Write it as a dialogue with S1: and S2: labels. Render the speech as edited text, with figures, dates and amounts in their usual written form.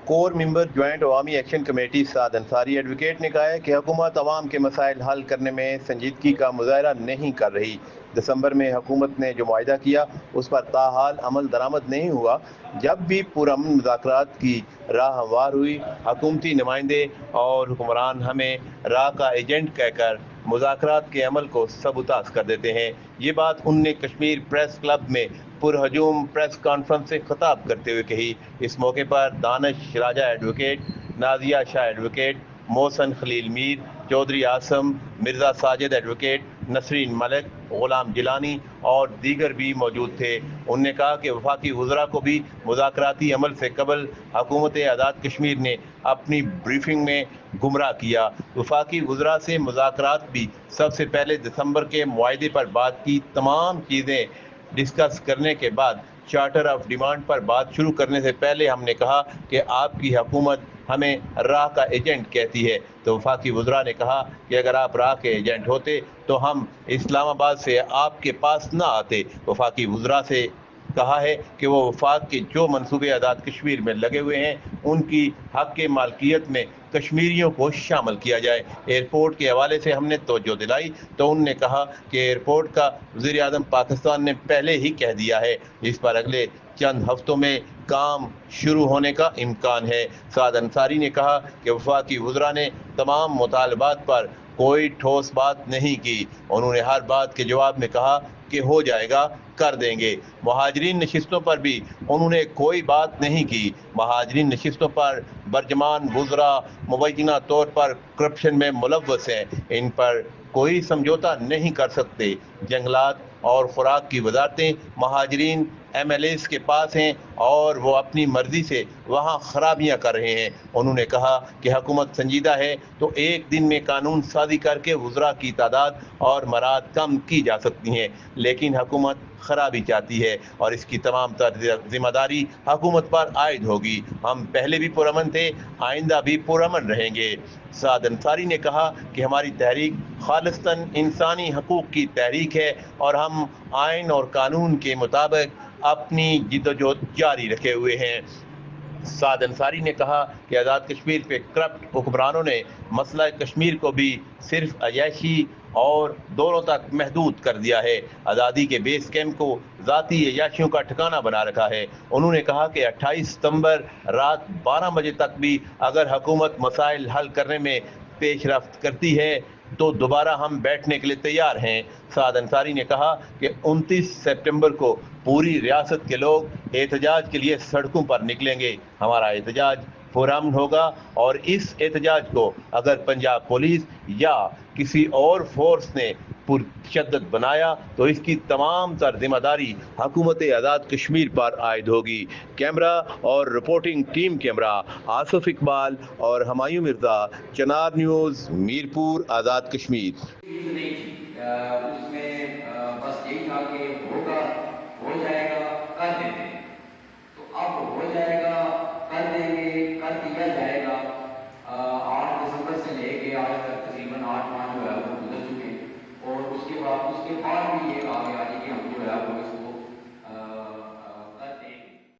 S1: کور ممبر joint عوامی action committee سعد Ansari advocate نے کہا ہے کہ حکومت عوام کے مسائل حل کرنے میں سنجیدگی کا مظاہرہ نہیں کر رہی۔ دسمبر میں حکومت نے جو معاہدہ کیا اس پر تاحال عمل درآمد نہیں ہوا۔ جب بھی پرامن مذاکرات کی راہ ہموار ہوئی، حکومتی نمائندے اور حکمران ہمیں راہ کا ایجنٹ کہہ کر مذاکرات کے عمل کو سبوتاژ کر دیتے ہیں۔ یہ بات انہوں نے کشمیر پریس کلب میں پرہجوم پریس کانفرنس سے خطاب کرتے ہوئے کہی۔ اس موقع پر دانش راجہ ایڈوکیٹ، نازیہ شاہ ایڈوکیٹ، محسن خلیل میر، چودھری عاصم، مرزا ساجد ایڈوکیٹ، نسرین ملک، غلام جیلانی اور دیگر بھی موجود تھے۔ انہوں نے کہا کہ وفاقی وزراء کو بھی مذاکراتی عمل سے قبل حکومت آزاد کشمیر نے اپنی بریفنگ میں گمراہ کیا۔ وفاقی وزراء سے مذاکرات بھی سب سے پہلے دسمبر کے معاہدے پر بات کی تمام چیزیں ڈسکس کرنے کے بعد چارٹر آف ڈیمانڈ پر بات شروع کرنے سے پہلے ہم نے کہا کہ آپ کی حکومت ہمیں راہ کا ایجنٹ کہتی ہے، تو وفاقی وزراء نے کہا کہ اگر آپ راہ کے ایجنٹ ہوتے تو ہم اسلام آباد سے آپ کے پاس نہ آتے۔ وفاقی وزراء سے کہا ہے کہ وہ وفاق کے جو منصوبے آزاد کشمیر میں لگے ہوئے ہیں ان کی حق کے مالکیت میں کشمیریوں کو شامل کیا جائے۔ ایئرپورٹ کے حوالے سے ہم نے توجہ دلائی تو انہوں نے کہا کہ ایئرپورٹ کا وزیر اعظم پاکستان نے پہلے ہی کہہ دیا ہے، اس پر اگلے چند ہفتوں میں کام شروع ہونے کا امکان ہے۔ سعد انصاری نے کہا کہ وفاقی وزراء نے تمام مطالبات پر کوئی ٹھوس بات نہیں کی۔ انہوں نے ہر بات کے جواب میں کہا کہ ہو جائے گا، کر دیں گے۔ مہاجرین نشستوں پر بھی انہوں نے کوئی بات نہیں کی۔ مہاجرین نشستوں پر برجمان وزراء مبینہ طور پر کرپشن میں ملوث ہیں، ان پر کوئی سمجھوتا نہیں کر سکتے۔ جنگلات اور خوراک کی وزارتیں مہاجرین ایم ایل ایز کے پاس ہیں اور وہ اپنی مرضی سے وہاں خرابیاں کر رہے ہیں۔ انہوں نے کہا کہ حکومت سنجیدہ ہے تو ایک دن میں قانون سازی کر کے وزراء کی تعداد اور مراعات کم کی جا سکتی ہیں، لیکن حکومت خرابی چاہتی ہے اور اس کی تمام ذمہ داری حکومت پر عائد ہوگی۔ ہم پہلے بھی پرامن تھے، آئندہ بھی پرامن رہیں گے۔ سعد انصاری نے کہا کہ ہماری تحریک خالصتاً انسانی حقوق کی تحریک ہے اور ہم آئین اور قانون کے مطابق اپنی جدوجہد جاری رکھے ہوئے ہیں۔ سعد انصاری نے کہا کہ آزاد کشمیر پہ کرپٹ حکمرانوں نے مسئلہ کشمیر کو بھی صرف عیاشی اور دونوں تک محدود کر دیا ہے، آزادی کے بیس کیمپ کو ذاتی عیاشیوں کا ٹھکانہ بنا رکھا ہے۔ انہوں نے کہا کہ 28 ستمبر رات 12 بجے تک بھی اگر حکومت مسائل حل کرنے میں پیش رفت کرتی ہے تو دوبارہ ہم بیٹھنے کے لیے تیار ہیں۔ سعد انصاری نے کہا کہ 29 سپٹمبر کو پوری ریاست کے لوگ احتجاج کے لیے سڑکوں پر نکلیں گے۔ ہمارا احتجاج پرامن ہوگا اور اس احتجاج کو اگر پنجاب پولیس یا کسی اور فورس نے پرتشدد بنایا تو اس کی تمام تر ذمہ داری حکومت آزاد کشمیر پر عائد ہوگی۔ کیمرہ اور reporting team camera Asif Iqbal اور ہمایوں مرزا، چنار نیوز، میرپور، آزاد کشمیر۔
S2: نہیں تھی اس میں بس یہی تھا کہ ہوگا، ہو جائے گا